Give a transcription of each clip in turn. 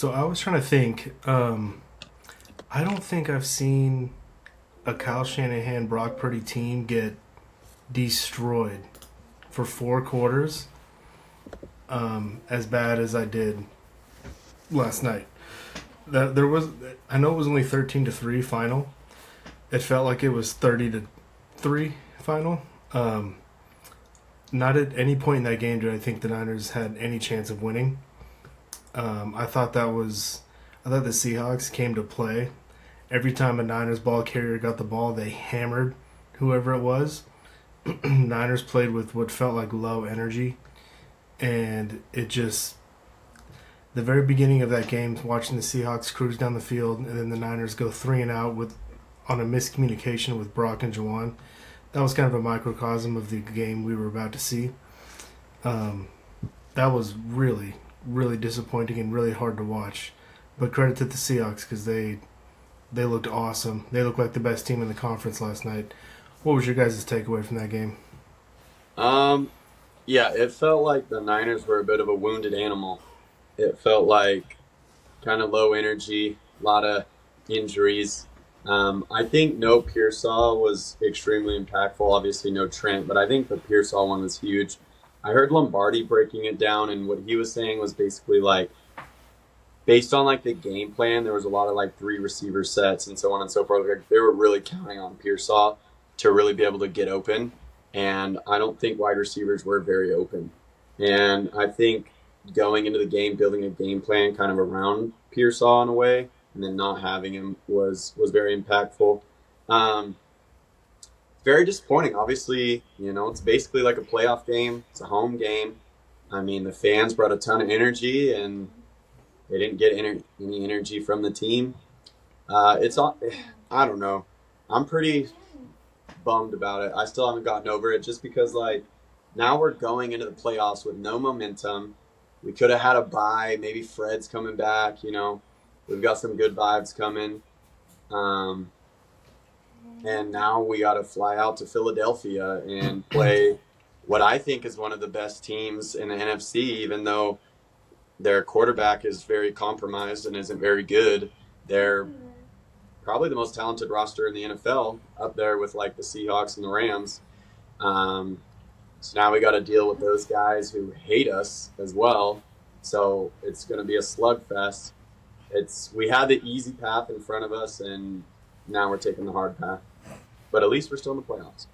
So I was trying to think. I don't think I've seen a Kyle Shanahan Brock Purdy team get destroyed for 4 quarters as bad as I did last night. That there was, I know it was only 13-3 final. It felt like it was 30-3 final. Not at any point in that game did I think the Niners had any chance of winning. I thought the Seahawks came to play. Every time a Niners ball carrier got the ball, they hammered whoever it was. Niners played with what felt like low energy, and it just the very beginning of that game, watching the Seahawks cruise down the field, and then the Niners go 3-and-out on a miscommunication with Brock and Juwan. That was kind of a microcosm of the game we were about to see. That was really, really disappointing and really hard to watch. But credit to the Seahawks because they looked awesome. They looked like the best team in the conference last night. What was your guys' takeaway from that game? Yeah, it felt like the Niners were a bit of a wounded animal. It felt like kind of low energy, a lot of injuries. I think no Pearsall was extremely impactful. Obviously, no Trent, but I think the Pearsall one was huge. I heard Lombardi breaking it down, and what he was saying was basically like, based on like the game plan, there was a lot of like 3 receiver sets and so on and so forth. Like, they were really counting on Pearsall to really be able to get open, and I don't think wide receivers were very open. And I think going into the game, building a game plan kind of around Pearsall in a way, and then not having him was very impactful. Very disappointing. Obviously, it's basically like a playoff game. It's a home game. I mean, the fans brought a ton of energy, and they didn't get any energy from the team. I don't know. I'm pretty bummed about it. I still haven't gotten over it just because, like, now we're going into the playoffs with no momentum. We could have had a bye. Maybe Fred's coming back, We've got some good vibes coming. And now we got to fly out to Philadelphia and play what I think is one of the best teams in the NFC, even though their quarterback is very compromised and isn't very good. They're probably the most talented roster in the NFL, up there with like the Seahawks and the Rams. So now we got to deal with those guys who hate us as well. So it's going to be a slugfest. We had the easy path in front of us, and now we're taking the hard path. But at least we're still in the playoffs.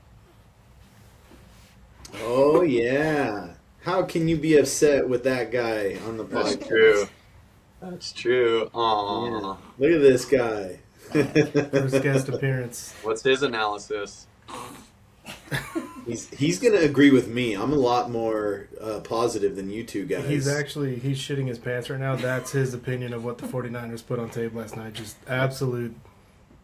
Oh, yeah. How can you be upset with that guy on the podcast? That's true. Aww. Yeah. Look at this guy. First guest appearance. What's his analysis? He's going to agree with me. I'm a lot more positive than you two guys. He's shitting his pants right now. That's his opinion of what the 49ers put on tape last night. Just absolute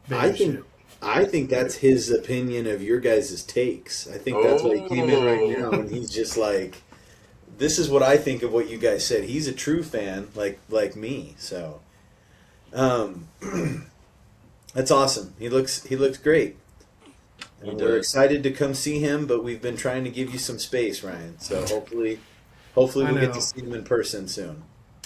shit. I think that's his opinion of your guys' takes. I think that's what he came in right now, and he's just like, this is what I think of what you guys said. He's a true fan, like me. So, that's awesome. He looks great. And we're excited to come see him, but we've been trying to give you some space, Ryan. So hopefully we'll get to see him in person soon.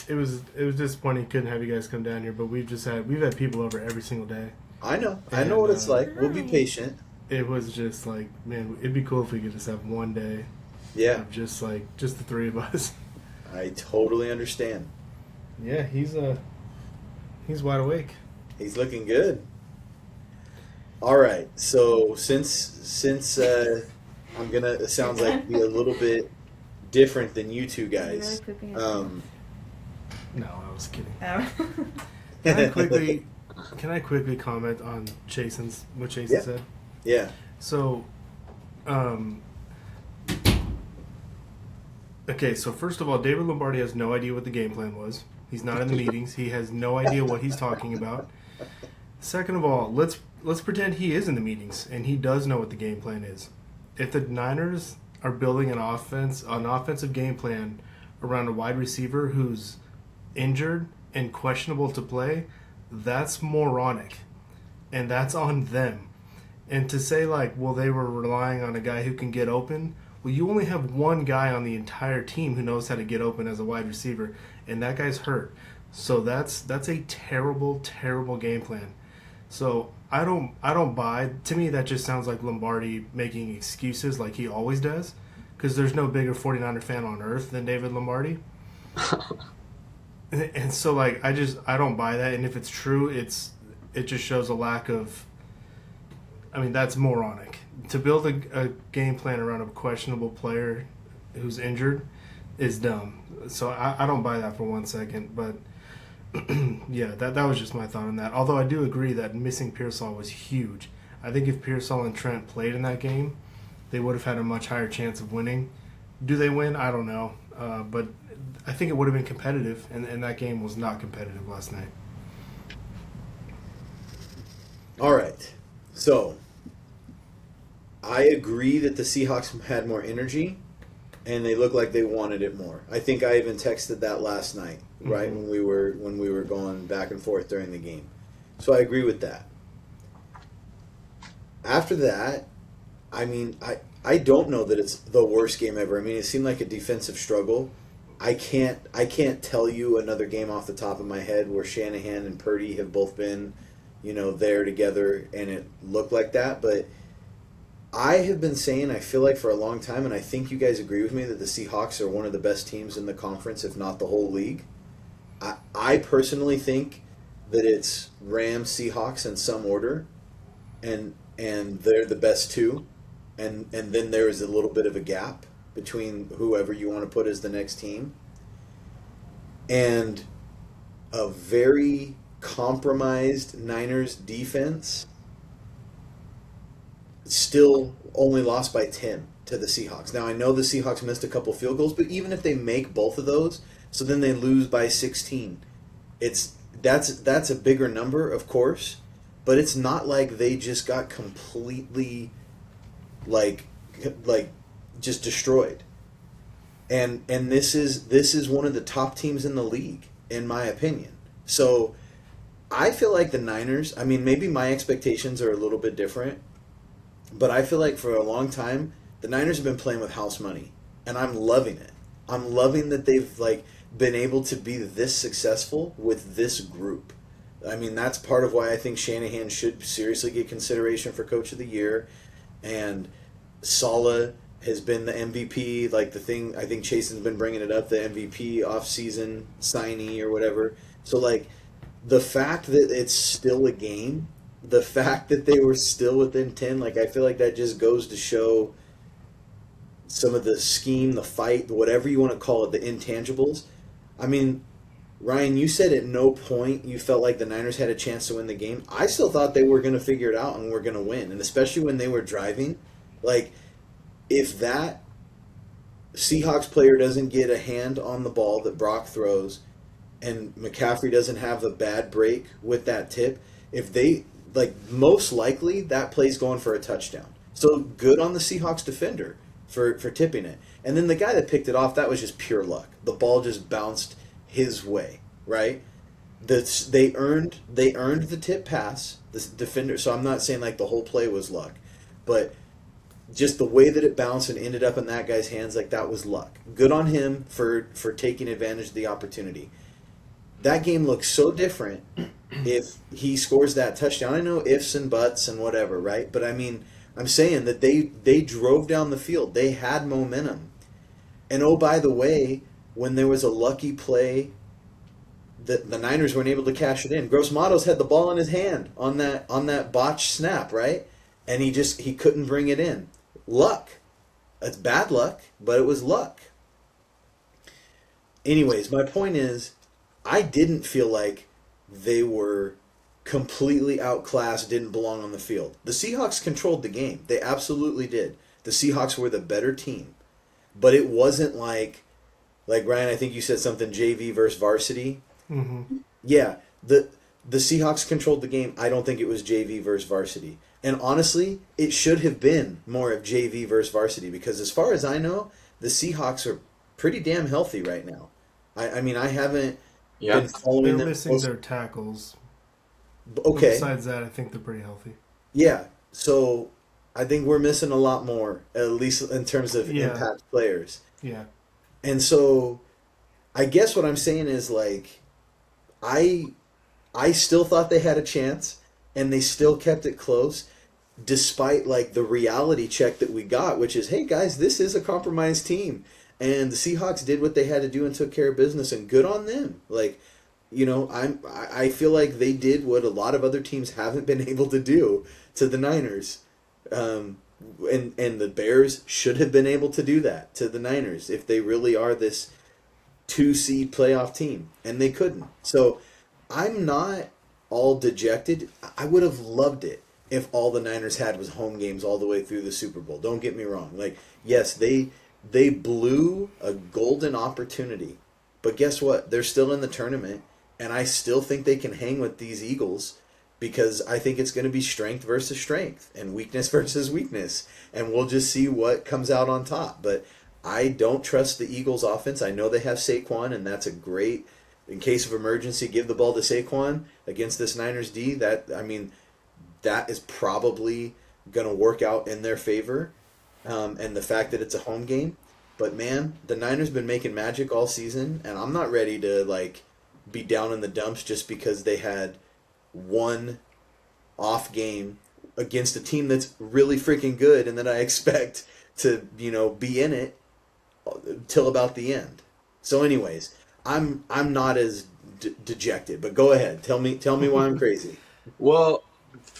It was disappointing couldn't have you guys come down here, but we've had people over every single day. I know what it's like. We'll be patient. It was just like, man, it'd be cool if we could just have one day. Yeah. Of just the 3 of us. I totally understand. Yeah, he's wide awake. He's looking good. All right, so since I'm gonna, it sounds like be a little bit different than you two guys. No, I was kidding. Can I quickly comment on what Jason said? Yeah. So, okay. So first of all, David Lombardi has no idea what the game plan was. He's not in the meetings. He has no idea what he's talking about. Second of all, let's pretend he is in the meetings and he does know what the game plan is. If the Niners are building an offensive game plan around a wide receiver who's injured and questionable to play, that's moronic, and that's on them. And to say they were relying on a guy who can get open. Well, you only have one guy on the entire team who knows how to get open as a wide receiver, and that guy's hurt. So that's a terrible, terrible game plan. So I don't buy. To me, that just sounds like Lombardi making excuses like he always does. Because there's no bigger 49er fan on earth than David Lombardi. And so like I don't buy that. And if it's true, it just shows a lack of. I mean, that's moronic. To build a game plan around a questionable player who's injured is dumb. So I don't buy that for 1 second. But yeah, that was just my thought on that. Although I do agree that missing Pearsall was huge. I think if Pearsall and Trent played in that game, they would have had a much higher chance of winning. Do they win? I don't know. But I think it would have been competitive, and that game was not competitive last night. All right. So, I agree that the Seahawks had more energy, and they looked like they wanted it more. I think I even texted that last night, right, when we were going back and forth during the game. So I agree with that. After that, I mean, I don't know that it's the worst game ever. I mean, it seemed like a defensive struggle. I can't tell you another game off the top of my head where Shanahan and Purdy have both been, there together and it looked like that. But I have been saying, I feel like for a long time, and I think you guys agree with me, that the Seahawks are one of the best teams in the conference, if not the whole league. I personally think that it's Rams, Seahawks in some order, and they're the best two. And then there is a little bit of a gap between whoever you want to put as the next team. And a very compromised Niners defense still only lost by 10 to the Seahawks. Now, I know the Seahawks missed a couple field goals, but even if they make both of those, so then they lose by 16. That's a bigger number, of course, but it's not like they just got completely like just destroyed. And this is one of the top teams in the league, in my opinion. So I feel like the Niners, I mean, maybe my expectations are a little bit different, but I feel like for a long time the Niners have been playing with house money, and I'm loving it. I'm loving that they've been able to be this successful with this group. I mean, that's part of why I think Shanahan should seriously get consideration for Coach of the Year. And Saleh has been the MVP, I think Chasen's been bringing it up, the MVP off-season signee or whatever. So, the fact that it's still a game, the fact that they were still within 10, I feel like that just goes to show some of the scheme, the fight, whatever you want to call it, the intangibles. I mean, Ryan, you said at no point you felt like the Niners had a chance to win the game. I still thought they were going to figure it out and were going to win. And especially when they were driving, if that Seahawks player doesn't get a hand on the ball that Brock throws and McCaffrey doesn't have a bad break with that tip, if they, most likely that play's going for a touchdown. So good on the Seahawks defender for tipping it. And then the guy that picked it off, that was just pure luck. The ball just bounced his way, right? They earned the tip pass, the defender. So I'm not saying the whole play was luck, but just the way that it bounced and ended up in that guy's hands, that was luck. Good on him for taking advantage of the opportunity. That game looks so different if he scores that touchdown. I know ifs and buts and whatever, right? But I mean, I'm saying that they drove down the field. They had momentum. And oh, by the way, when there was a lucky play, the Niners weren't able to cash it in. Gross Matos had the ball in his hand on that botched snap, right? And he couldn't bring it in. Luck. It's bad luck, but it was luck. Anyways, my point is, I didn't feel like they were completely outclassed, didn't belong on the field. The Seahawks controlled the game. They absolutely did. The Seahawks were the better team. But it wasn't like Ryan, I think you said something, JV versus varsity. Mm-hmm. Yeah, the Seahawks controlled the game. I don't think it was JV versus varsity. And honestly, it should have been more of JV versus varsity, because as far as I know, the Seahawks are pretty damn healthy right now. I mean, I haven't been following They're them. missing their tackles. Okay. But besides that, I think they're pretty healthy. Yeah, so I think we're missing a lot more, at least in terms of impact players. Yeah. And so I guess what I'm saying is I I still thought they had a chance, and they still kept it close, despite like the reality check that we got, which is, hey guys, this is a compromised team, and the Seahawks did what they had to do and took care of business, and good on them. Like, I feel like they did what a lot of other teams haven't been able to do to the Niners. Um, and the Bears should have been able to do that to the Niners if they really are this two seed playoff team, and they couldn't. So I'm not all dejected. I would have loved it if all the Niners had was home games all the way through the Super Bowl. Don't get me wrong. Like, yes, they blew a golden opportunity, but guess what? They're still in the tournament, and I still think they can hang with these Eagles because I think it's going to be strength versus strength and weakness versus weakness, and we'll just see what comes out on top. But I don't trust the Eagles offense. I know they have Saquon, and that's a great, in case of emergency, give the ball to Saquon against this Niners D. That is probably going to work out in their favor. And the fact that it's a home game. But man, the Niners been making magic all season, and I'm not ready to like be down in the dumps just because they had one off game against a team that's really freaking good, and that I expect to be in it till about the end. So, anyways, I'm not as dejected. But go ahead, tell me why I'm crazy. Well,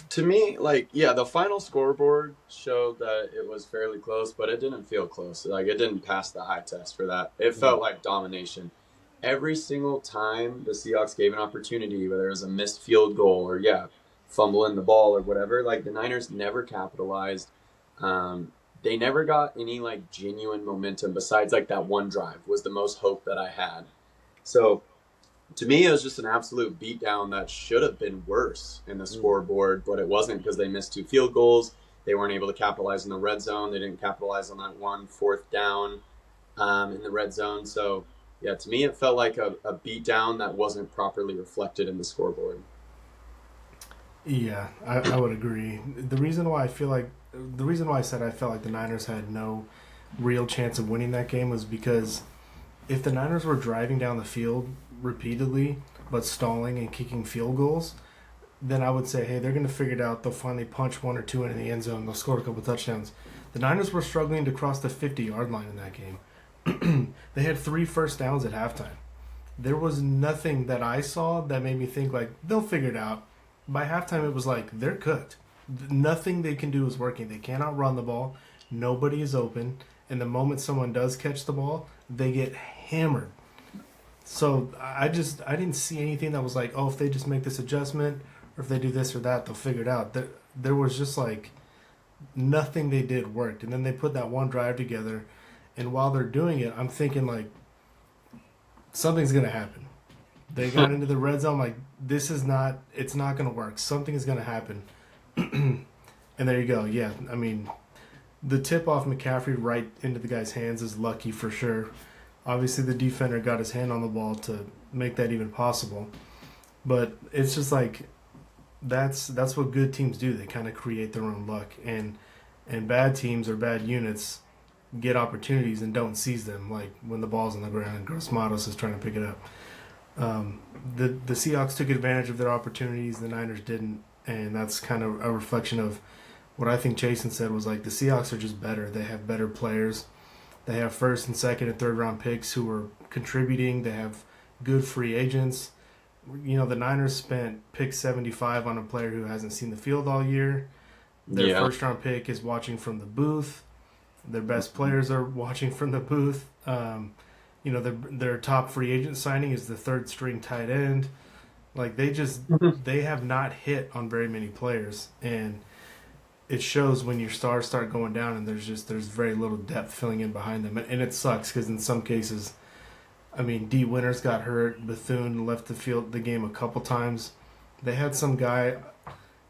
to me, like, yeah, the final scoreboard showed that it was fairly close, but it didn't feel close. Like, it didn't pass the eye test for that. It felt like domination. Every single time the Seahawks gave an opportunity, whether it was a missed field goal or, yeah, fumbling the ball or whatever, like, the Niners never capitalized. They never got any, like, genuine momentum besides, like, that one drive was the most hope that I had. So, to me, it was just an absolute beatdown that should have been worse in the scoreboard, but it wasn't because they missed 2 field goals. They weren't able to capitalize in the red zone. They didn't capitalize on that 1 fourth down in the red zone. So, yeah, to me, it felt like a beatdown that wasn't properly reflected in the scoreboard. Yeah, I would agree. The reason why I said I felt like the Niners had no real chance of winning that game was because if the Niners were driving down the field repeatedly but stalling and kicking field goals, then I would say, hey, they're going to figure it out. They'll finally punch 1 or 2 into the end zone. They'll score a couple touchdowns. The Niners were struggling to cross the 50-yard line in that game. They had 3 first downs at halftime. There was nothing that I saw that made me think, like, they'll figure it out. By halftime, it was like, they're cooked. Nothing they can do is working. They cannot run the ball. Nobody is open. And the moment someone does catch the ball, they get hammered. So I didn't see anything that was like, oh, if they just make this adjustment or if they do this or that, they'll figure it out. There was just like nothing they did worked. And then they put that one drive together. And while they're doing it, I'm thinking like something's going to happen. They got into the red zone like it's not going to work. Something is going to happen. And there you go. Yeah, I mean, the tip off McCaffrey right into the guy's hands is lucky for sure. Obviously, the defender got his hand on the ball to make that even possible. But it's just like that's what good teams do. They kind of create their own luck, and bad teams or bad units get opportunities and don't seize them. Like when the ball's on the ground and Gross Matos is trying to pick it up. The Seahawks took advantage of their opportunities. The Niners didn't, and that's kind of a reflection of what I think Jason said was like the Seahawks are just better. They have better players. They have first and second and third round picks who are contributing. They have good free agents. The Niners spent pick 75 on a player who hasn't seen the field all year. Their first round pick is watching from the booth. Their best players are watching from the booth. Their top free agent signing is the third string tight end. Like they have not hit on very many players, and it shows when your stars start going down and there's very little depth filling in behind them. And it sucks because in some cases, I mean, D. Winters got hurt. Bethune left the game a couple times. They had some guy.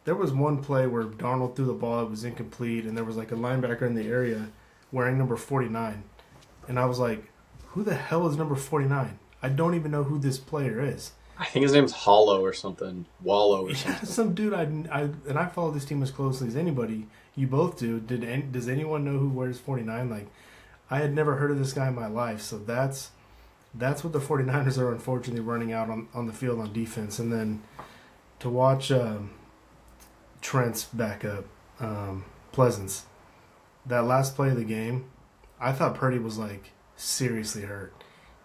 There was one play where Darnold threw the ball. It was incomplete, and there was like a linebacker in the area wearing number 49. And I was like, who the hell is number 49? I don't even know who this player is. I think his name's Hollow or something. Wallow or something. Yeah, some dude I follow this team as closely as anybody. You both do. Does anyone know who wears 49? Like, I had never heard of this guy in my life. So that's That's what the 49ers are unfortunately running out on the field on defense. And then to watch Trent's backup, Pleasance, that last play of the game, I thought Purdy was like seriously hurt.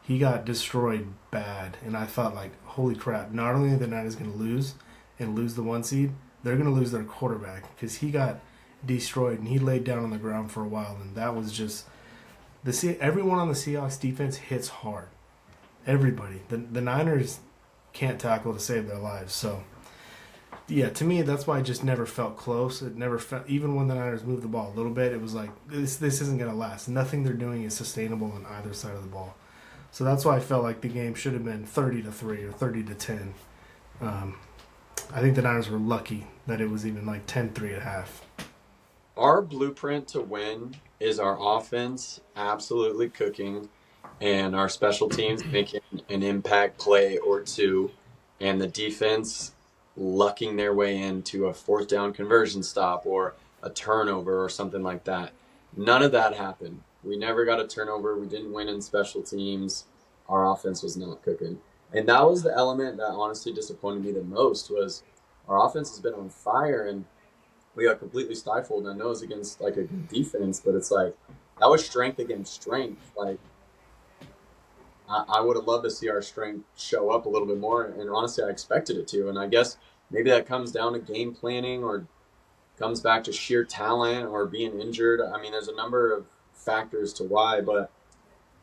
He got destroyed bad, and I thought like, holy crap! Not only are the Niners going to lose and lose the 1 seed, they're going to lose their quarterback because he got destroyed and he laid down on the ground for a while, and that was just everyone on the Seahawks defense hits hard. Everybody, the Niners can't tackle to save their lives. So yeah, to me, that's why it just never felt close. It never felt, even when the Niners moved the ball a little bit, it was like, this isn't going to last. Nothing they're doing is sustainable on either side of the ball. So that's why I felt like the game should have been 30-3 or 30-10. I think the Niners were lucky that it was even like 10-3 at half. Our blueprint to win is our offense absolutely cooking and our special teams making an impact play or two, and the defense lucking their way into a fourth down conversion stop or a turnover or something like that. None of that happened. We never got a turnover. We didn't win in special teams. Our offense was not cooking. And that was the element that honestly disappointed me the most was our offense has been on fire and we got completely stifled. I know it's against like a good defense, but it's like that was strength against strength. Like I would have loved to see our strength show up a little bit more, and honestly, I expected it to. And I guess maybe that comes down to game planning or comes back to sheer talent or being injured. I mean, there's a number of factors to why, but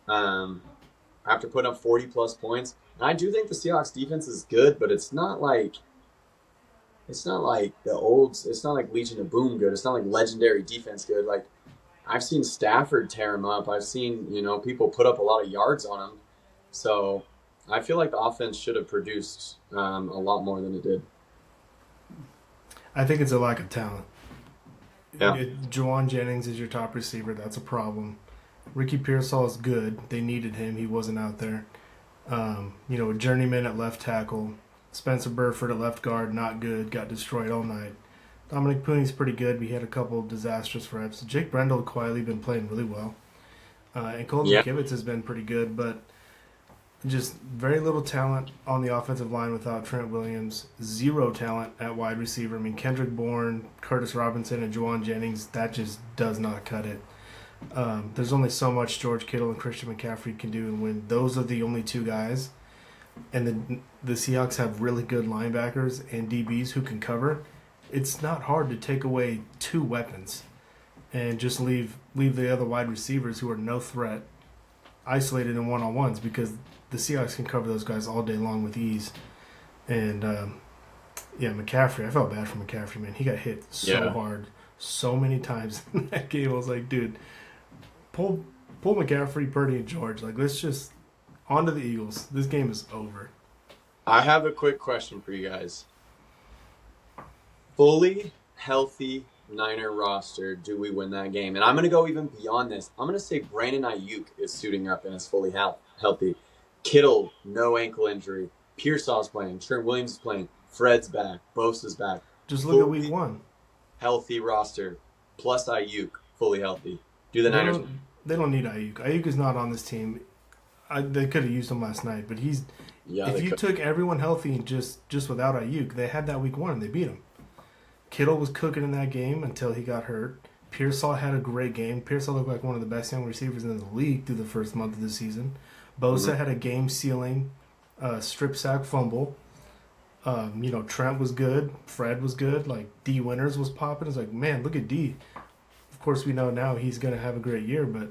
after putting up 40-plus points, and I do think the Seahawks defense is good, but it's not like the old. It's not like Legion of Boom good. It's not like legendary defense good. Like I've seen Stafford tear him up. I've seen people put up a lot of yards on him. So I feel like the offense should have produced a lot more than it did. I think it's a lack of talent. Yeah. Juwan Jennings is your top receiver. That's a problem. Ricky Pearsall is good. They needed him. He wasn't out there. A journeyman at left tackle. Spencer Burford at left guard, not good. Got destroyed all night. Dominic Pooney's pretty good. We had a couple of disastrous reps. Jake Brendel quietly been playing really well. And Colton McKivitz has been pretty good, but just very little talent on the offensive line without Trent Williams. Zero talent at wide receiver. I mean, Kendrick Bourne, Curtis Robinson, and Juwan Jennings, that just does not cut it. There's only so much George Kittle and Christian McCaffrey can do, and when those are the only two guys, and the Seahawks have really good linebackers and DBs who can cover, it's not hard to take away two weapons and just leave the other wide receivers who are no threat isolated in one-on-ones, because the Seahawks can cover those guys all day long with ease. And McCaffrey, I felt bad for McCaffrey, man. He got hit so hard so many times in that game. I was like, dude, pull McCaffrey, Purdy, and George. Like, let's just on to the Eagles. This game is over. I have a quick question for you guys. Fully healthy Niner roster, do we win that game? And I'm going to go even beyond this. I'm going to say Brandon Ayuk is suiting up and is fully healthy. Kittle, no ankle injury. Pearsall's playing. Trent Williams is playing. Fred's back. Bosa's back. Just look at week one. Healthy roster. Plus Ayuk, fully healthy. Do the Niners win? They don't need Ayuk. Ayuk is not on this team. They could have used him last night, but if you took everyone healthy and just without Ayuk, they had that week one and they beat him. Kittle was cooking in that game until he got hurt. Pearsall had a great game. Pearsall looked like one of the best young receivers in the league through the first month of the season. Bosa had a game-sealing strip sack fumble. Trent was good. Fred was good. Like, D. Winters was popping. It's like, man, look at D. Of course, we know now he's going to have a great year, but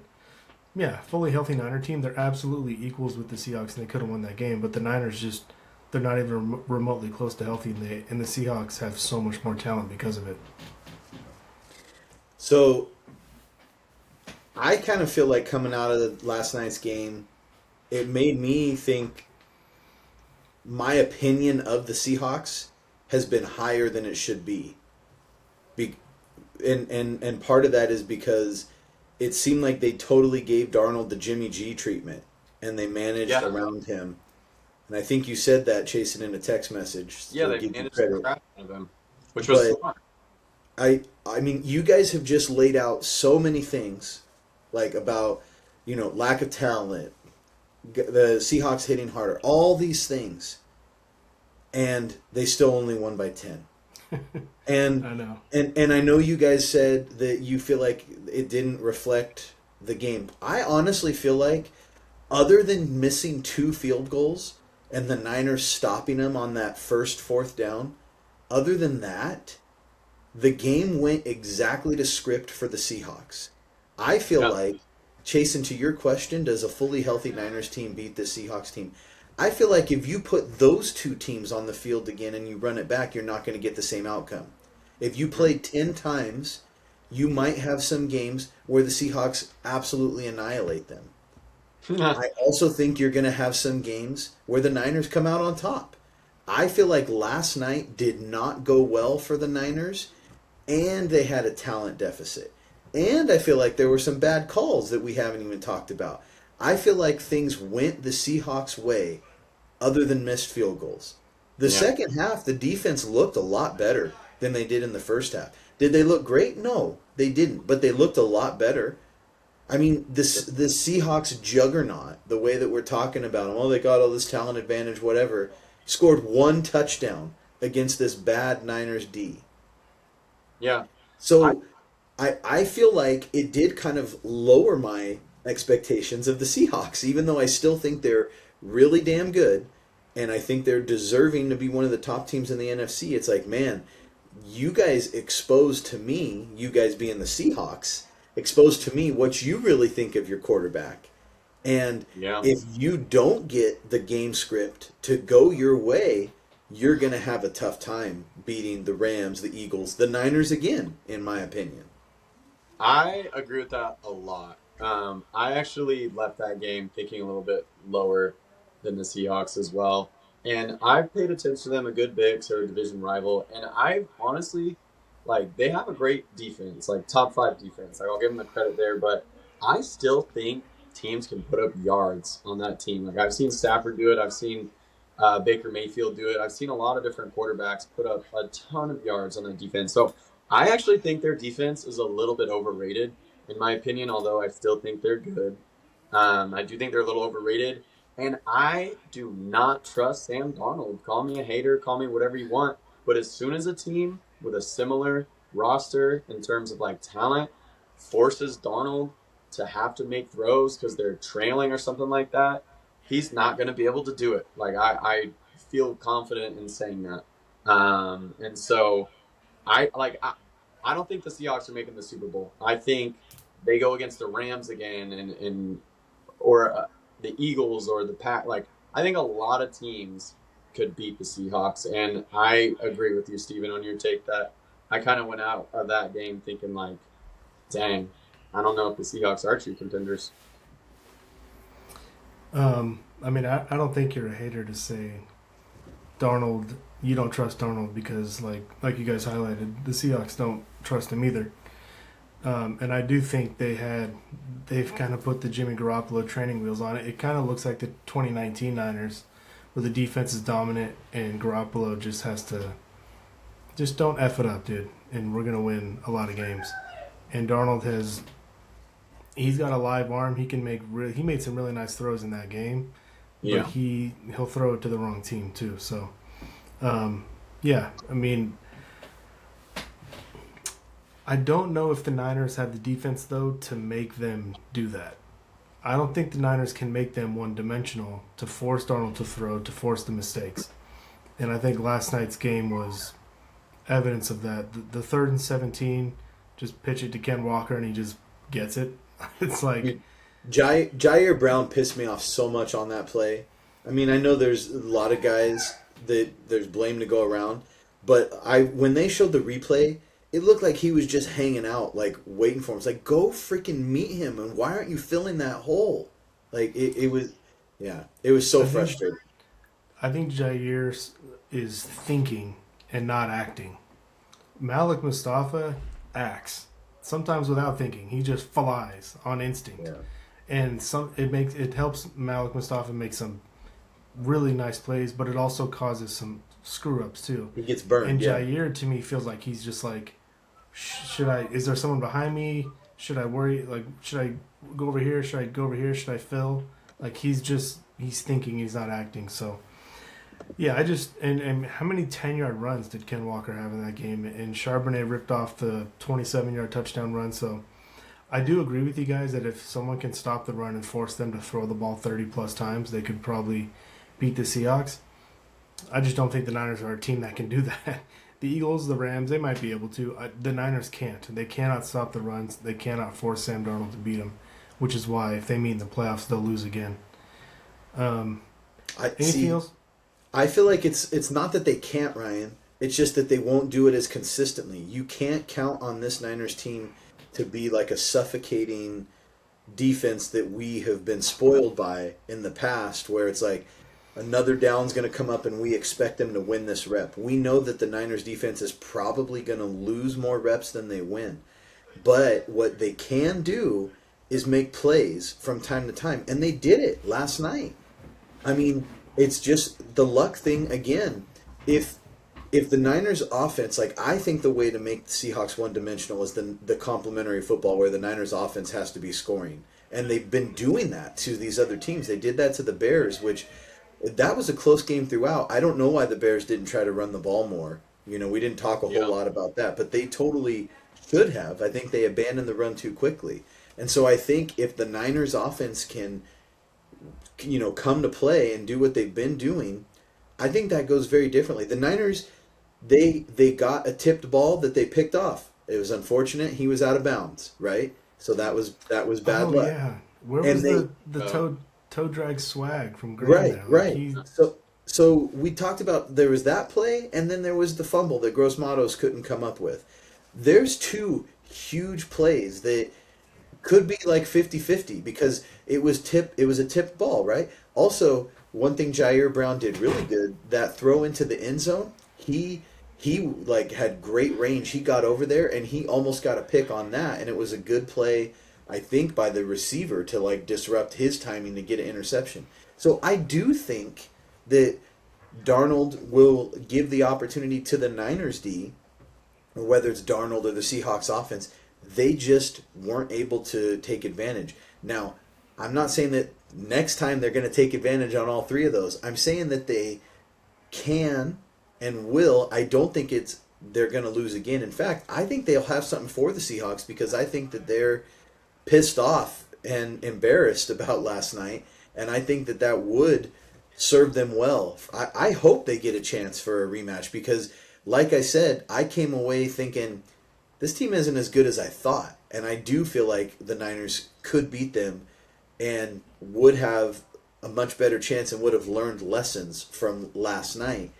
yeah, fully healthy Niner team. They're absolutely equals with the Seahawks, and they could have won that game. But the Niners they're not even remotely close to healthy, and the Seahawks have so much more talent because of it. So I kind of feel like coming out of last night's game, it made me think my opinion of the Seahawks has been higher than it should be. And part of that is because it seemed like they totally gave Darnold the Jimmy G treatment, and they managed around him. And I think you said that, chasing in a text message. Yeah, they managed the crap out of him, which was smart. I mean, you guys have just laid out so many things, like about, lack of talent, the Seahawks hitting harder, all these things, and they still only won by 10. And I know. and I know you guys said that you feel like it didn't reflect the game. I honestly feel like, other than missing 2 field goals and the Niners stopping them on that first 4th down, other than that, the game went exactly to script for the Seahawks. I feel like, Chasen, to your question, does a fully healthy Niners team beat the Seahawks team? I feel like if you put those 2 teams on the field again and you run it back, you're not going to get the same outcome. If you play 10 times, you might have some games where the Seahawks absolutely annihilate them. I also think you're going to have some games where the Niners come out on top. I feel like last night did not go well for the Niners, and they had a talent deficit. And I feel like there were some bad calls that we haven't even talked about. I feel like things went the Seahawks' way other than missed field goals. The second half, the defense looked a lot better than they did in the first half. Did they look great? No, they didn't. But they looked a lot better. I mean, the Seahawks juggernaut, the way that we're talking about them, oh, they got all this talent advantage, whatever, scored 1 touchdown against this bad Niners D. Yeah. So I feel like it did kind of lower my expectations of the Seahawks, even though I still think they're really damn good, and I think they're deserving to be one of the top teams in the NFC. It's like, man, you guys exposed to me, you guys being the Seahawks, exposed to me what you really think of your quarterback. And if you don't get the game script to go your way, you're going to have a tough time beating the Rams, the Eagles, the Niners again, in my opinion. I agree with that a lot. I actually left that game thinking a little bit lower than the Seahawks as well. And I've paid attention to them a good bit because they're a division rival. And I honestly, like, they have a great defense, like top 5 defense. Like, I'll give them the credit there. But I still think teams can put up yards on that team. Like, I've seen Stafford do it. I've seen Baker Mayfield do it. I've seen a lot of different quarterbacks put up a ton of yards on that defense. So I actually think their defense is a little bit overrated, in my opinion, although I still think they're good. I do think they're a little overrated. And I do not trust Sam Darnold. Call me a hater, call me whatever you want. But as soon as a team with a similar roster in terms of like talent forces Darnold to have to make throws because they're trailing or something like that, he's not going to be able to do it. Like, I feel confident in saying that. And so I don't think the Seahawks are making the Super Bowl. I think they go against the Rams again or the Eagles or the Pack. Like, I think a lot of teams could beat the Seahawks. And I agree with you, Steven, on your take that I kind of went out of that game thinking like, dang, I don't know if the Seahawks are true contenders. I mean, I don't think you're a hater to say Darnold, you don't trust Darnold because, like you guys highlighted, the Seahawks don't trust him either. And I do think they've kind of put the Jimmy Garoppolo training wheels on it. It kind of looks like the 2019 Niners, where the defense is dominant and Garoppolo just has to, just don't F it up, dude, and we're going to win a lot of games. And Darnold he's got a live arm. He can he made some really nice throws in that game, but he'll throw it to the wrong team too. So, I mean, I don't know if the Niners have the defense, though, to make them do that. I don't think the Niners can make them one-dimensional to force Darnold to throw, to force the mistakes. And I think last night's game was evidence of that. The 3rd and 17, just pitch it to Ken Walker, and he just gets it. It's like... Jair Brown pissed me off so much on that play. I mean, I know there's a lot of guys that there's blame to go around, but when they showed the replay, it looked like he was just hanging out, like, waiting for him. It's like, go freaking meet him, and why aren't you filling that hole? Like, it was so frustrating. I think Jair is thinking and not acting. Malik Mustafa acts, sometimes without thinking. He just flies on instinct. Yeah. And it helps Malik Mustafa make some really nice plays, but it also causes some screw-ups, too. He gets burned, And Jair, to me, feels like he's just like, is there someone behind me? Should I worry? Like, should I go over here? Should I go over here? Should I fill? Like he's thinking, he's not acting. So yeah, and how many 10-yard runs did Ken Walker have in that game? And Charbonnet ripped off the 27-yard touchdown run. So I do agree with you guys that if someone can stop the run and force them to throw the ball 30 plus times, they could probably beat the Seahawks. I just don't think the Niners are a team that can do that. The Eagles, the Rams, they might be able to. The Niners can't. They cannot stop the runs. They cannot force Sam Darnold to beat them, which is why if they meet in the playoffs, they'll lose again. Anything else? I feel like it's not that they can't, Ryan. It's just that they won't do it as consistently. You can't count on this Niners team to be like a suffocating defense that we have been spoiled by in the past, where it's like another down's going to come up and we expect them to win this rep. We know that the Niners defense is probably going to lose more reps than they win. But what they can do is make plays from time to time. And they did it last night. I mean, it's just the luck thing again. If the Niners offense, like I think the way to make the Seahawks one-dimensional is the complementary football where the Niners offense has to be scoring. And they've been doing that to these other teams. They did that to the Bears, which that was a close game throughout. I don't know why the Bears didn't try to run the ball more. You know, we didn't talk a whole lot about that, but they totally should have. I think they abandoned the run too quickly. And so I think if the Niners offense can, you know, come to play and do what they've been doing, I think that goes very differently. The Niners, they got a tipped ball that they picked off. It was unfortunate. He was out of bounds, right? So that was bad luck. Yeah. Where And was the toe drag swag from Graham? Right. So we talked about there was that play, and then there was the fumble that Gross Matos couldn't come up with. There's two huge plays that could be like 50-50 because it was a tipped ball, right? Also, one thing Jair Brown did really good, that throw into the end zone, he like had great range. He got over there and he almost got a pick on that, and it was a good play, I think, by the receiver to like disrupt his timing to get an interception. So I do think that Darnold will give the opportunity to the Niners D, or whether it's Darnold or the Seahawks offense. They just weren't able to take advantage. Now, I'm not saying that next time they're going to take advantage on all three of those. I'm saying that they can and will. I don't think they're going to lose again. In fact, I think they'll have something for the Seahawks because I think that they're pissed off and embarrassed about last night, and I think that would serve them well. I hope they get a chance for a rematch because, like I said, I came away thinking this team isn't as good as I thought, and I do feel like the Niners could beat them and would have a much better chance and would have learned lessons from last night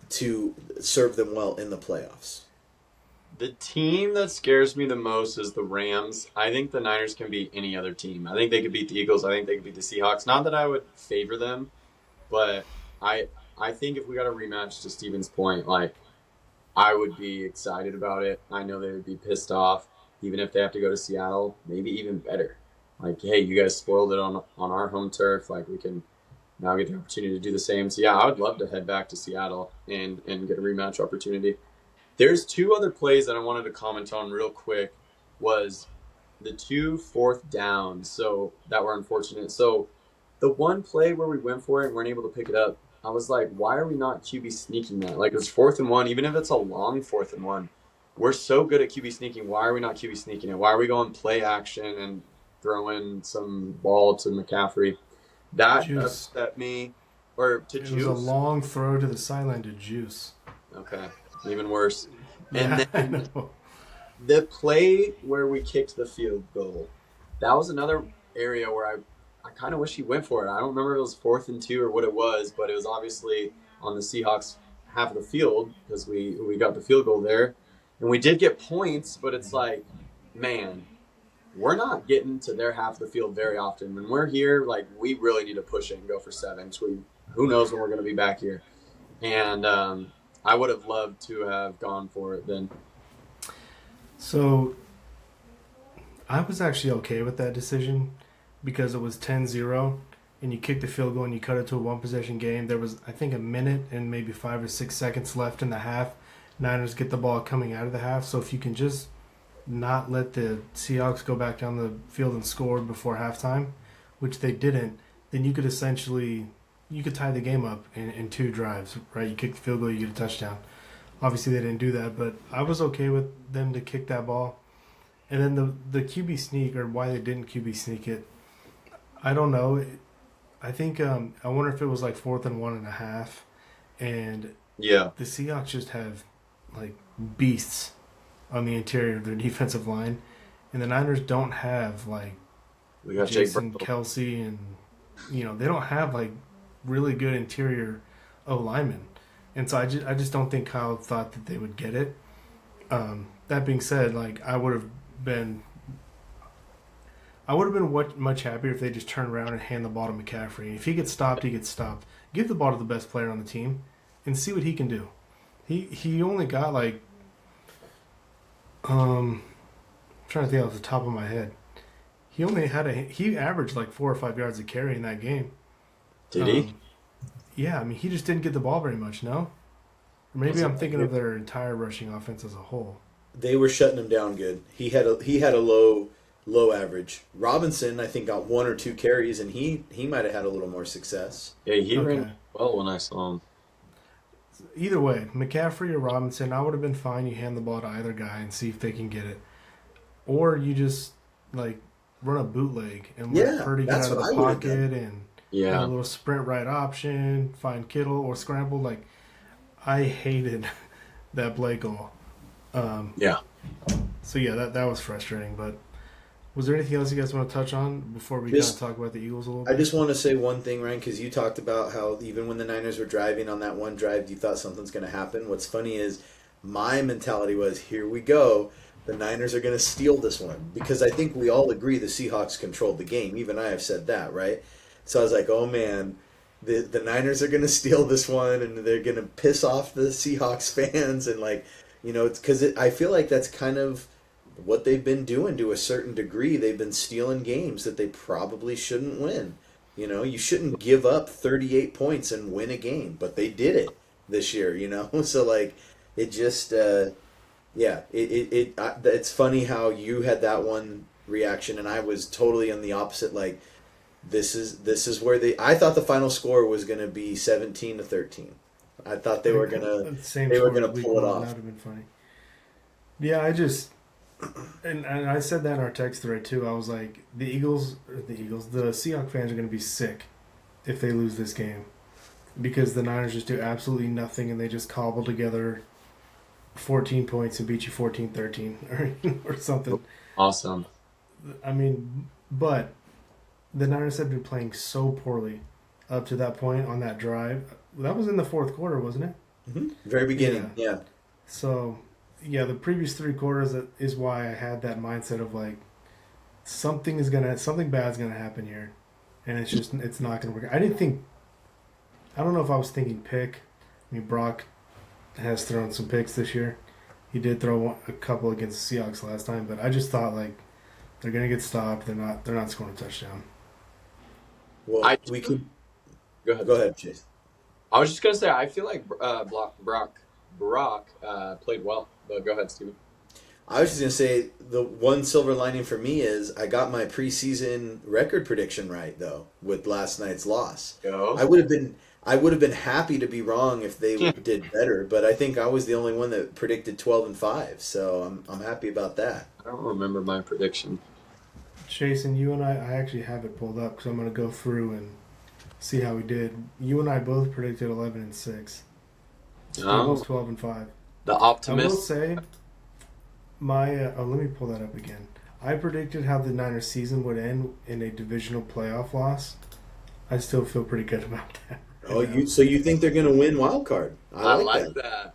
to serve them well in the playoffs. The team that scares me the most is the Rams. I think the Niners can beat any other team. I think they could beat the Eagles. I think they could beat the Seahawks. Not that I would favor them, but I think if we got a rematch, to Steven's point, like, I would be excited about it. I know they would be pissed off, even if they have to go to Seattle. Maybe even better. Like, hey, you guys spoiled it on our home turf. Like, we can now get the opportunity to do the same. So, yeah, I would love to head back to Seattle and get a rematch opportunity. There's two other plays that I wanted to comment on real quick. Was the 2 4th downs that were unfortunate. So, the one play where we went for it and weren't able to pick it up, I was like, why are we not QB sneaking that? Like, it's 4th and 1, even if it's a long 4th and 1. We're so good at QB sneaking. Why are we not QB sneaking it? Why are we going play action and throwing some ball to McCaffrey? That upset me. Or to Juice. It was a long throw to the sideline to Juice. Okay, even worse. Yeah, And then the play where we kicked the field goal, that was another area where I kind of wish he went for it. I don't remember if it was 4th and 2 or what it was, but it was obviously on the Seahawks half of the field because we got the field goal there. And we did get points, but it's like, man, we're not getting to their half of the field very often. When we're here, like, we really need to push it and go for 7. Who knows when we're going to be back here. And I would have loved to have gone for it then. So I was actually okay with that decision because it was 10-0 and you kicked the field goal and you cut it to a one-possession game. There was, I think, a minute and maybe 5 or 6 seconds left in the half. Niners get the ball coming out of the half. So if you can just not let the Seahawks go back down the field and score before halftime, which they didn't, then you could tie the game up in 2 drives, right? You kick the field goal, you get a touchdown. Obviously, they didn't do that, but I was okay with them to kick that ball. And then the QB sneak, or why they didn't QB sneak it, I don't know. I think I wonder if it was like 4th and 1.5, and Yeah. the Seahawks just have like beasts on the interior of their defensive line, and the Niners don't have like We got Jake Jason Brendel. Kelsey, and they don't have like really good interior O linemen, and so I just don't think Kyle thought that they would get it. That being said, like I would have been much happier if they just turned around and hand the ball to McCaffrey. If he gets stopped, he gets stopped. Give the ball to the best player on the team and see what he can do. He only got like I'm trying to think off the top of my head. He averaged like 4 or 5 yards a carry in that game. Did he? Yeah, I mean he just didn't get the ball very much, no? Or maybe I'm thinking of their entire rushing offense as a whole. They were shutting him down good. He had a low average. Robinson, I think, got 1 or 2 carries, and he might have had a little more success. Yeah, he Okay. ran well when I saw him. Either way, McCaffrey or Robinson, I would have been fine. You hand the ball to either guy and see if they can get it, or you just like run a bootleg and let Yeah, Purdy get that's out of what the I would have pocket and have a Yeah. little sprint right option, find Kittle or scramble. Like I hated that play call. Yeah. So yeah, that was frustrating. But was there anything else you guys want to touch on before we kind Just- of talk about the Eagles a little I bit? just want to say one thing, Ryan, because you talked about how even when the Niners were driving on that one drive, you thought something's going to happen. What's funny is my mentality was, here we go. The Niners are going to steal this one. Because I think we all agree the Seahawks controlled the game. Even I have said that, right? So I was like, oh, man, the Niners are going to steal this one, and they're going to piss off the Seahawks fans. And, like, it's because I feel like that's kind of what they've been doing to a certain degree. They've been stealing games that they probably shouldn't win. You shouldn't give up 38 points and win a game, but they did it this year, So like it just it's funny how you had that one reaction and I was totally on the opposite. Like this is where I thought the final score was going to be 17-13. I thought they were going to pull it off. That would have been funny. Yeah, I just and I said that in our text thread too. I was like, the Seahawks fans are going to be sick if they lose this game because the Niners just do absolutely nothing and they just cobble together 14 points and beat you 14-13 or something. Awesome. I mean, but the Niners have been playing so poorly up to that point on that drive. That was in the fourth quarter, wasn't it? Mm-hmm. Very beginning, yeah. So, yeah, the previous 3 quarters is why I had that mindset of like something bad's gonna happen here, and it's not gonna work. I don't know if I was thinking pick. I mean, Brock has thrown some picks this year. He did throw a couple against the Seahawks last time, but I just thought like they're gonna get stopped. They're not scoring a touchdown. Well, we could Go ahead. go ahead, Chase. I was just gonna say I feel like Brock played well, but go ahead, Steven. I was just gonna say the one silver lining for me is I got my preseason record prediction right though with last night's loss. Go. I would have been happy to be wrong if they did better, but I think I was the only one that predicted 12-5, so I'm happy about that. I don't remember my prediction. Jason, you and I actually have it pulled up because I'm gonna go through and see how we did. You and I both predicted 11-6. Steve was 12-5. The I will optimist. say, let me pull that up again. I predicted how the Niners season would end in a divisional playoff loss. I still feel pretty good about that. So you think they're gonna win wild card? I like that.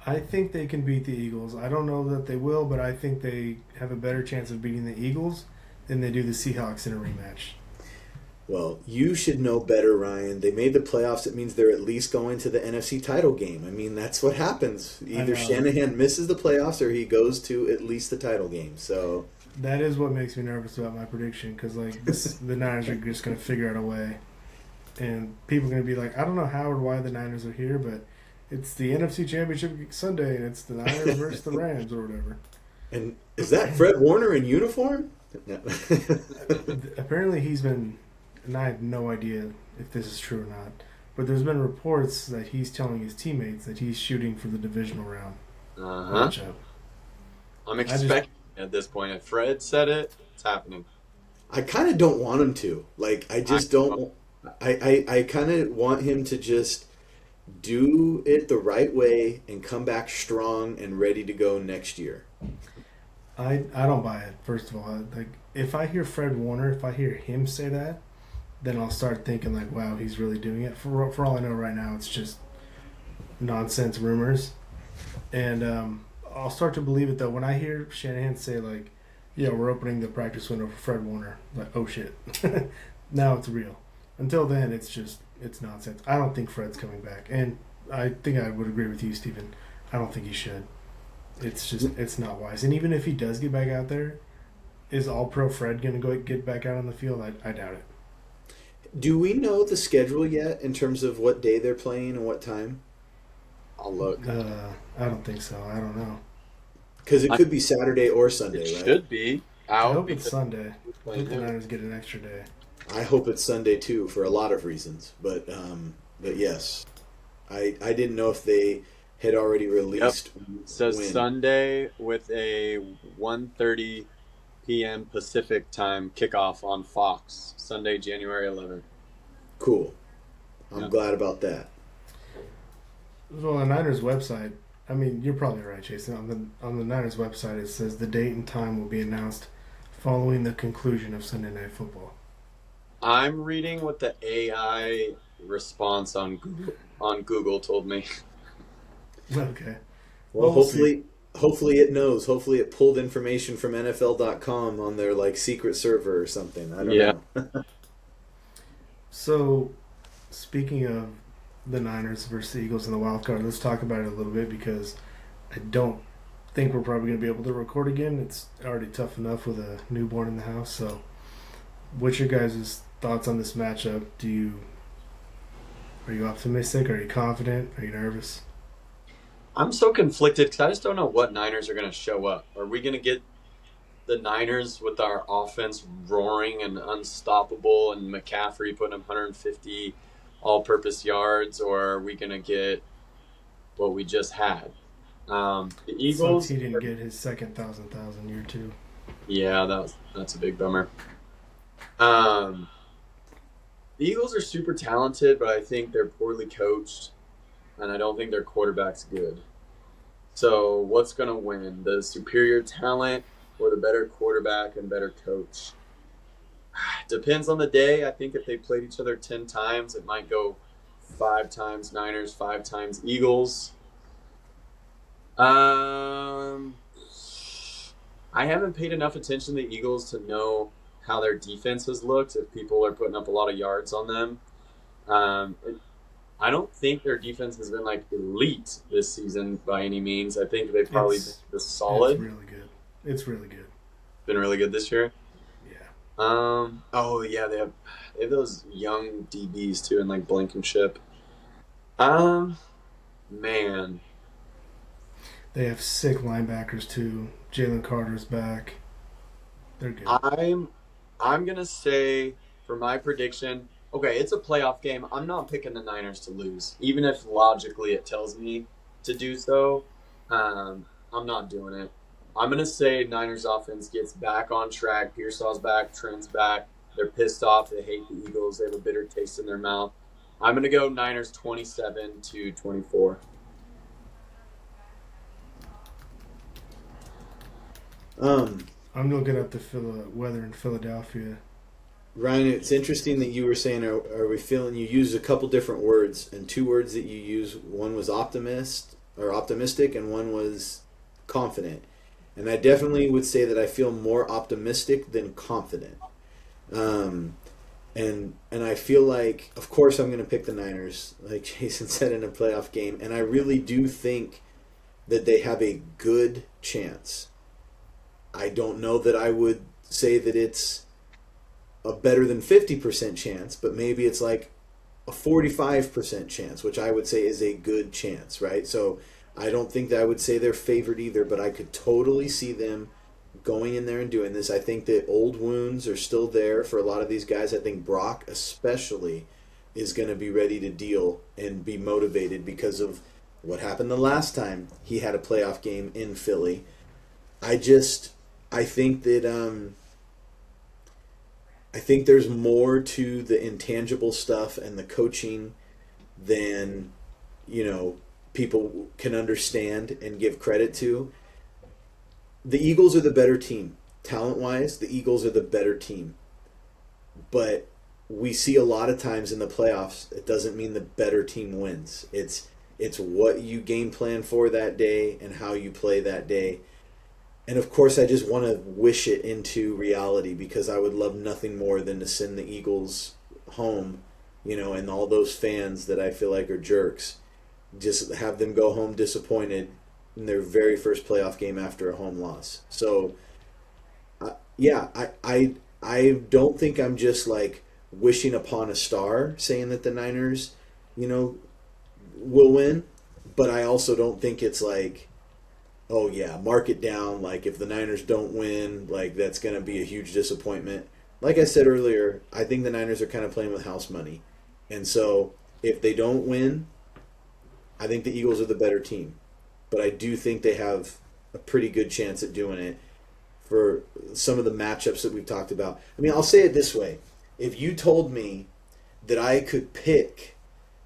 I think they can beat the Eagles. I don't know that they will, but I think they have a better chance of beating the Eagles than they do the Seahawks in a rematch. Well, you should know better, Ryan. They made the playoffs. It means they're at least going to the NFC title game. I mean, that's what happens. Either Shanahan misses the playoffs or he goes to at least the title game. So that is what makes me nervous about my prediction because like the Niners are just going to figure out a way, and people are going to be like, I don't know how or why the Niners are here, but it's the NFC Championship Sunday and it's the Niners versus the Rams or whatever. And is that Fred Warner in uniform? No. Apparently he's been and I have no idea if this is true or not, but there's been reports that he's telling his teammates that he's shooting for the divisional round Uh-huh. matchup. I'm I just expecting it at this point. If Fred said it, it's happening. I kind of don't want him to. Like, I I just don't. I kind of want him to just do it the right way and come back strong and ready to go next year. I don't buy it. First of all, like if I hear Fred Warner, if I hear him say that, then I'll start thinking like, wow, he's really doing it. For all I know, right now it's just nonsense rumors, and I'll start to believe it though when I hear Shanahan say like, yeah, we're opening the practice window for Fred Warner. Like, oh shit, now it's real. Until then, it's nonsense. I don't think Fred's coming back, and I think I would agree with you, Stephen. I don't think he should. It's not wise. And even if he does get back out there, is All Pro Fred going to go get back out on the field? I doubt it. Do we know the schedule yet in terms of what day they're playing and what time? I'll look. I don't think so. I don't know. Because it I, could be Saturday or it Sunday, right? should be I out hope it's because Sunday. we're I playing hope the him. Niners get an extra day. I hope it's Sunday too for a lot of reasons. But yes, I didn't know if they had already Yep. released So when. Sunday with a 1:30 p.m. Pacific time kickoff on Fox. Sunday, January 11th. Cool. I'm Yeah. glad about that. Well, the Niners website. I mean, you're probably right, Jason. On the Niners website, it says the date and time will be announced following the conclusion of Sunday Night Football. I'm reading what the AI response on Google told me. Okay. Well, We'll see. hopefully it knows. Hopefully it pulled information from NFL.com on their like secret server or something. I don't Yeah. know. So, speaking of the Niners versus the Eagles in the wild card, let's talk about it a little bit because I don't think we're probably going to be able to record again. It's already tough enough with a newborn in the house. So, what's your guys' thoughts on this matchup? Are you optimistic? Are you confident? Are you nervous? I'm so conflicted because I just don't know what Niners are going to show up. Are we going to get the Niners with our offense roaring and unstoppable and McCaffrey putting up 150 all-purpose yards, or are we going to get what we just had? The Sucks Eagles, he didn't get his second thousand year two. yeah, that's a big bummer. Um, the Eagles are super talented, but I think they're poorly coached, and I don't think their quarterback's good. So what's going to win? The superior talent or the better quarterback and better coach? Depends on the day. I think if they played each other 10 times, it might go 5 times Niners, 5 times Eagles. I haven't paid enough attention to the Eagles to know how their defense has looked, if people are putting up a lot of yards on them. I don't think their defense has been like elite this season by any means. I think they've probably been It's just solid. it's really good. It's really good. Been really good this year. Yeah. Oh yeah, they have those young DBs too, and like Blankenship. Man, They have sick linebackers too. Jalen Carter's back. They're good. I'm gonna say for my prediction. Okay, it's a playoff game. I'm not picking the Niners to lose, even if logically it tells me to do so. I'm not doing it. I'm gonna say Niners offense gets back on track. Pearsall's back. Trent's back. They're pissed off. They hate the Eagles. They have a bitter taste in their mouth. I'm gonna go Niners 27-24. Um, I'm looking up the weather in Philadelphia. Ryan, it's interesting that you were saying, are we feeling? You used a couple different words, and 2 words that you used. One was optimistic, and one was confident. And I definitely would say that I feel more optimistic than confident. Um, and I feel like, of course, I'm going to pick the Niners, like Jason said, in a playoff game. And I really do think that they have a good chance. I don't know that I would say that it's a better than 50% chance, but maybe it's like a 45% chance, which I would say is a good chance, right? So I don't think that I would say they're favored either, but I could totally see them going in there and doing this. I think that old wounds are still there for a lot of these guys. I think Brock especially is going to be ready to deal and be motivated because of what happened the last time he had a playoff game in Philly. I think that I think there's more to the intangible stuff and the coaching than, people can understand and give credit to. The Eagles are the better team. Talent-wise, the Eagles are the better team. But we see a lot of times in the playoffs, it doesn't mean the better team wins. It's what you game plan for that day and how you play that day. And of course, I just want to wish it into reality because I would love nothing more than to send the Eagles home, and all those fans that I feel like are jerks, just have them go home disappointed in their very first playoff game after a home loss. So, I don't think I'm just like wishing upon a star saying that the Niners, will win, but I also don't think it's like, oh yeah, mark it down. Like if the Niners don't win, like that's going to be a huge disappointment. Like I said earlier, I think the Niners are kind of playing with house money. And so if they don't win, I think the Eagles are the better team. But I do think they have a pretty good chance at doing it for some of the matchups that we've talked about. I mean, I'll say it this way. If you told me that I could pick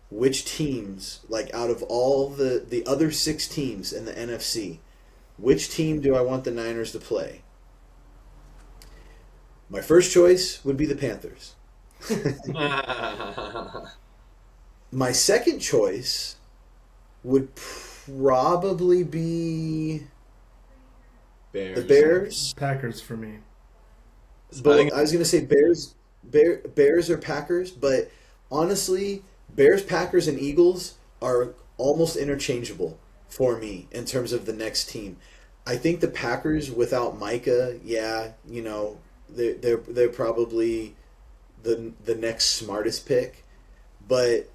which teams, like out of all the other 6 teams in the NFC, which team do I want the Niners to play? My first choice would be the Panthers. My second choice would probably be Bears. the Bears. Packers for me. But I was going to say Bears or Packers, but honestly, Bears, Packers, and Eagles are almost interchangeable for me in terms of the next team. I think the Packers without Micah, they're probably the next smartest pick, but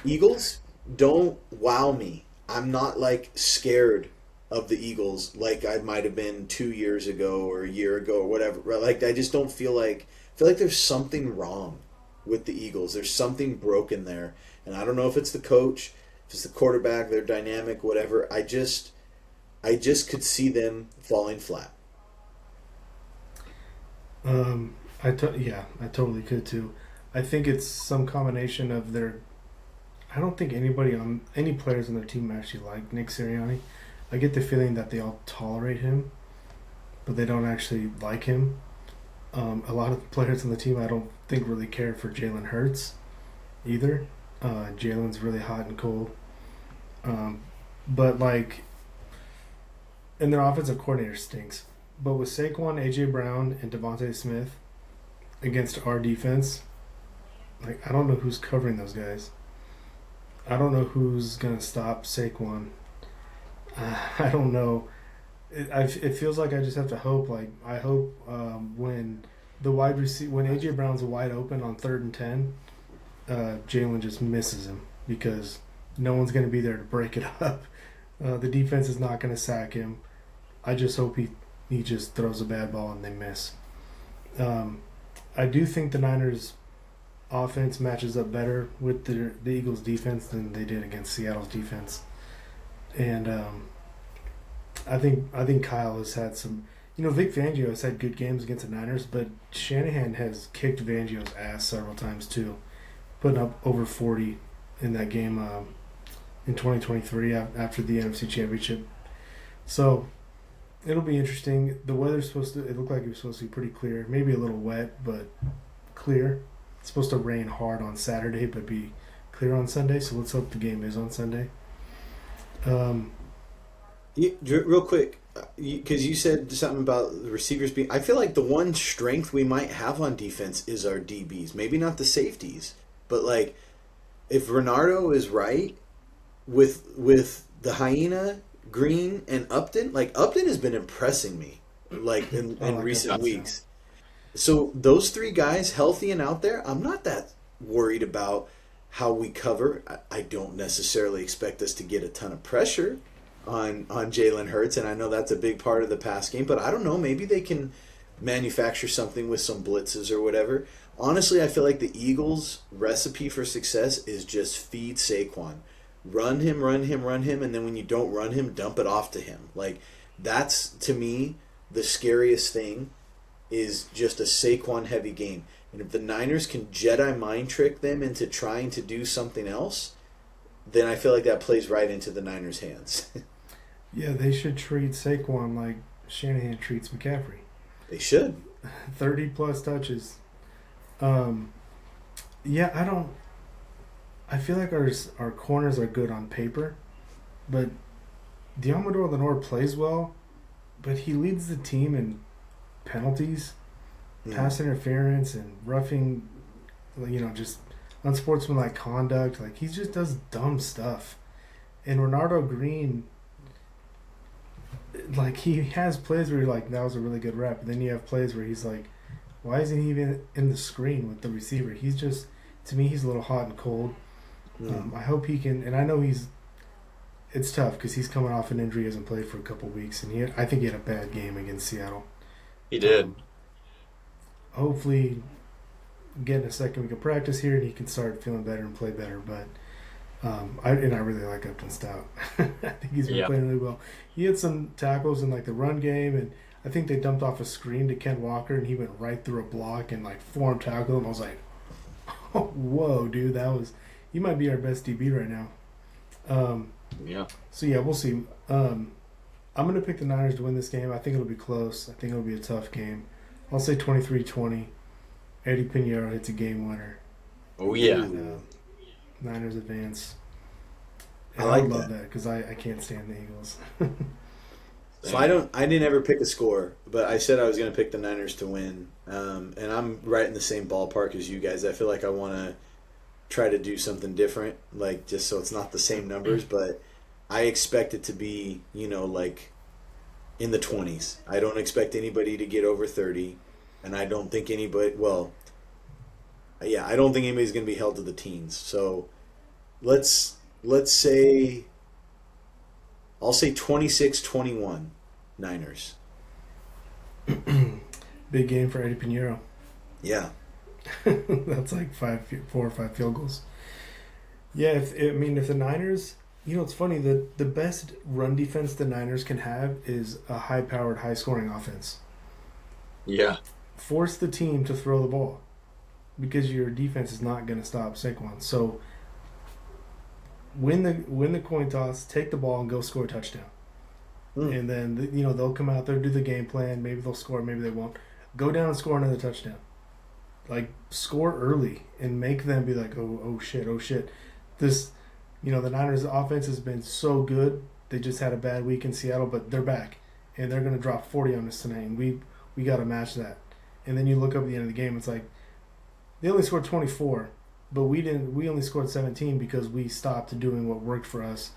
Eagles don't wow me. I'm not like scared of the Eagles like I might have been 2 years ago or a year ago or whatever. Like I just don't feel like there's something wrong with the Eagles. There's something broken there, and I don't know if it's the coach, if it's the quarterback, their dynamic, whatever. I just could see them falling flat. I totally could too. I think it's some combination of their. I don't think any players on their team actually like Nick Sirianni. I get the feeling that they all tolerate him, but they don't actually like him. A lot of the players on the team I don't think really care for Jalen Hurts either. Jalen's really hot and cold. But like, and their offensive coordinator stinks. But with Saquon, A.J. Brown, and Devontae Smith against our defense, like I don't know who's covering those guys. I don't know who's going to stop Saquon. I don't know. It feels like I just have to hope. Like I hope when when A.J. Brown's wide open on 3rd and 10, Jalen just misses him because no one's going to be there to break it up. The defense is not going to sack him. I just hope he just throws a bad ball and they miss. I do think the Niners' offense matches up better with the Eagles' defense than they did against Seattle's defense, and I think Kyle has had some. Vic Fangio has had good games against the Niners, but Shanahan has kicked Fangio's ass several times too, putting up over 40 in that game in 2023 after the NFC Championship. So it'll be interesting. The weather's it looked like it was supposed to be pretty clear, maybe a little wet, but clear. It's supposed to rain hard on Saturday, but be clear on Sunday. So let's hope the game is on Sunday. Real quick, because you said something about the receivers being. I feel like the one strength we might have on defense is our DBs. Maybe not the safeties, but like if Renardo is right with the Hyena, Green, and Upton. Like Upton has been impressing me, like in recent weeks. So those 3 guys healthy and out there, I'm not that worried about how we cover. I don't necessarily expect us to get a ton of pressure, on Jalen Hurts, and I know that's a big part of the pass game. But I don't know. Maybe they can manufacture something with some blitzes or whatever. Honestly, I feel like the Eagles' recipe for success is just feed Saquon, run him, run him, run him, and then when you don't run him, dump it off to him. Like that's to me the scariest thing is just a Saquon heavy game. And if the Niners can Jedi mind trick them into trying to do something else, then I feel like that plays right into the Niners' hands. Yeah, they should treat Saquon like Shanahan treats McCaffrey. They should. 30 plus touches. Yeah, I feel like our corners are good on paper, but Diamador Lenore plays well, but he leads the team in penalties, pass interference, and roughing, just unsportsmanlike conduct. Like, he just does dumb stuff. And Renardo Green, like, he has plays where you're like, that was a really good rep. And then you have plays where he's like, why isn't he even in the screen with the receiver? He's just, to me, he's a little hot and cold. I hope he can, and I know it's tough because he's coming off an injury, he hasn't played for a couple weeks, and I think he had a bad game against Seattle. He did. Hopefully, getting a second week of practice here, and he can start feeling better and play better. But I really like Upton Stout. I think he's been playing really well. He had some tackles in like the run game, and I think they dumped off a screen to Ken Walker, and he went right through a block and like form tackled him. I was like, oh, whoa, dude, you might be our best DB right now. So yeah, we'll see. I'm going to pick the Niners to win this game. I think it'll be close. I think it'll be a tough game. I'll say 23-20. Eddie Pinheiro hits a game winner. Oh yeah. And, Niners advance. And I love that because I can't stand the Eagles. So I didn't ever pick a score, but I said I was going to pick the Niners to win. And I'm right in the same ballpark as you guys. I feel like I want to try to do something different, like just so it's not the same numbers, but I expect it to be, like in the 20s. I don't expect anybody to get over 30, and I don't think anybody, I don't think anybody's going to be held to the teens. So let's say, I'll say 26-21 Niners. Big game for Eddie Pinheiro. Yeah. That's like 4 or 5 field goals. Yeah, if the Niners, it's funny, the best run defense the Niners can have is a high-powered, high-scoring offense. Yeah. Force the team to throw the ball because your defense is not going to stop Saquon. So win the coin toss, take the ball, and go score a touchdown. And then they'll come out there, do the game plan. Maybe they'll score, maybe they won't. Go down and score another touchdown. Like, score early and make them be like, oh shit. This, the Niners' offense has been so good. They just had a bad week in Seattle, but they're back, and they're going to drop 40 on us tonight, and we got to match that. And then you look up at the end of the game, it's like they only scored 24, but we only scored 17 because we stopped doing what worked for us.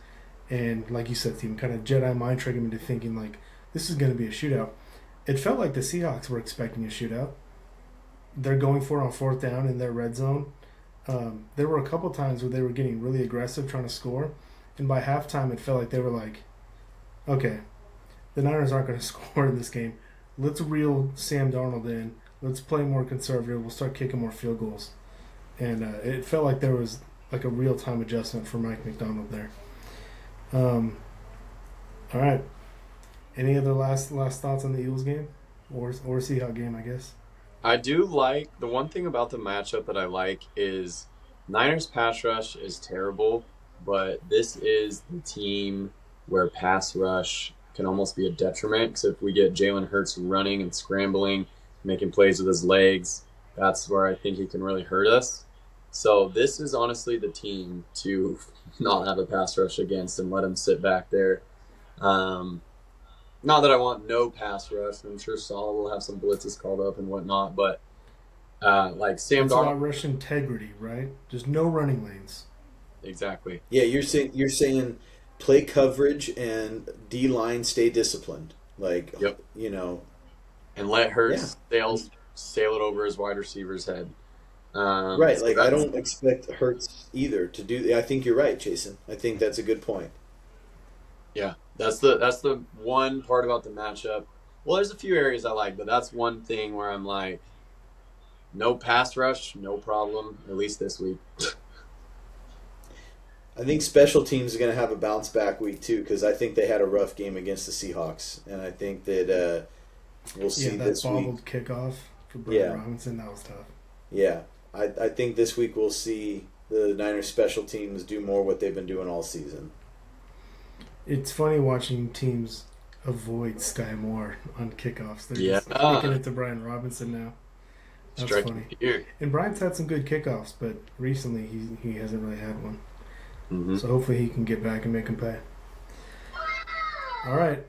And like you said, team, kind of Jedi mind trick them into thinking like this is going to be a shootout. It felt like the Seahawks were expecting a shootout. They're going for it on 4th down in their red zone. There were a couple times where they were getting really aggressive trying to score, and by halftime it felt like they were like, okay, the Niners aren't going to score in this game. Let's reel Sam Darnold in. Let's play more conservative. We'll start kicking more field goals. And it felt like there was like a real-time adjustment for Mike McDonald there. All right. Any other last thoughts on the Eagles game? Or Seahawks game, I guess? I do like, the one thing about the matchup that I like is Niners pass rush is terrible, but this is the team where pass rush can almost be a detriment, because if we get Jalen Hurts running and scrambling, making plays with his legs, that's where I think he can really hurt us. So this is honestly the team to not have a pass rush against and let him sit back there. Not that I want no pass rush. I'm sure Saul will have some blitzes called up and whatnot, but like Sam Darnold. It's about rush integrity, right? Just no running lanes. Exactly. Yeah, you're saying play coverage and D-line stay disciplined. Like, yep. And let Hurts sail it over his wide receiver's head. Right, like I don't expect Hurts either to do. I think you're right, Jason. I think that's a good point. Yeah, that's the one part about the matchup. Well, there's a few areas I like, but that's one thing where I'm like, no pass rush, no problem, at least this week. I think special teams are going to have a bounce back week too because I think they had a rough game against the Seahawks, and I think that we'll see Yeah, that this week. bobbled kickoff for Brian Yeah. Robinson, that was tough. Yeah, I think this week we'll see the Niners special teams do more what they've been doing all season. It's funny watching teams avoid Sky Moore on kickoffs. They're Yeah. just kicking it to Brian Robinson now. That's Striking funny. fear. And Brian's had some good kickoffs, but recently he hasn't really had one. Mm-hmm. So hopefully he can get back and make him pay. All right.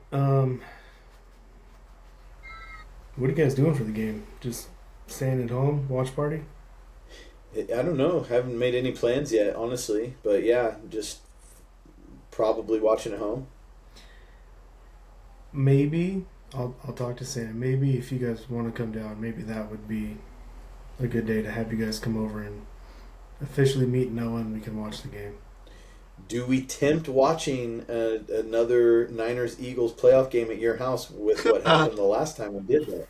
What are you guys doing for the game? Just staying at home, watch party? I don't know. Haven't made any plans yet, honestly. But yeah, just probably watching at home. Maybe I'll talk to Sam. Maybe if you guys want to come down, maybe that would be a good day to have you guys come over and officially meet Noah and we can watch the game. Do we tempt watching another Niners-Eagles playoff game at your house with what happened the last time we did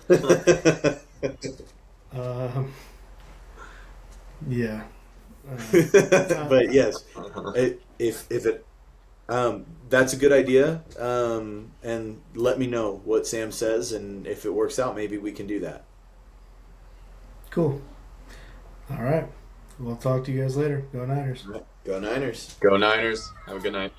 that? Yeah. But yes, if it that's a good idea, and let me know what Sam says, and if it works out, maybe we can do that. Cool. All right. We'll talk to you guys later. Go Niners. Go Niners. Go Niners. Have a good night.